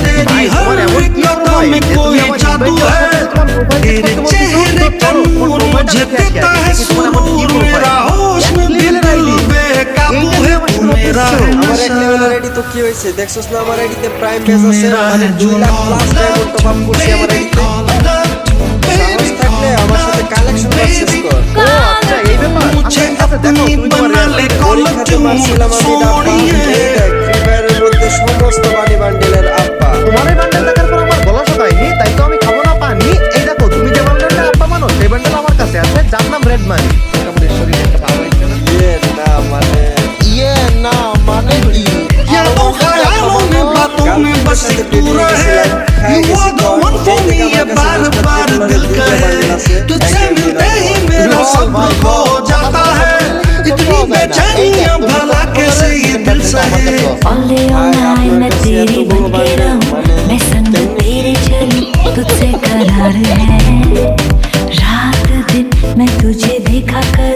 तेरी हर कदम में कोई जादू है, तेरे चेहरे का नूर मुझे देता है सुरूर, मेरा होश में बिल्कुल बेकाबू है, तू मेरा है আমার এক লেভেলের আইডি তো কি হয়েছে দেখছস না? আমার আইডিতে প্রাইম বেজ আছে, মানে 2 lakh plus diamond top up করছি আমার আইডিতে। সাহস থাকলে আমার সাথে কালেকশন পারচেজ কর। मुझे अपनी बना ले পরীক্ষাতে পারছিলাম আমি ডাব্বা, এই দেখ ফ্রি ফায়ারের মধ্যে সমস্ত বানি বান্ডেলের আব্বা। তোমার এই বান্ডেল দেখার পর আমার গলা শুকায়নি, তাই তো আমি খাবো না পানি। এই দেখো তুমি যে বান্ডেলটা আব্বা মানো, সেই বান্ডেল আমার কাছে আছে, যার নাম রেড মানি। মোটামুটি শরীরে একটা ভালো হয়েছে না? ইয়ে না মানে কি? यादों ख्यालों में बातों में बस तू रहे, You are the one for me, ये बार बार दिल कहे, तुझसे मिलते ही मेरा सब्र खो जाता है, इतनी बेचैनियां भला कैसे ये दिल सहे। All day all night मैं तेरी बन के रहूं, मैं संग तेरे चलूं, तुझसे करार है, रात दिन मैं तुझे देखा कर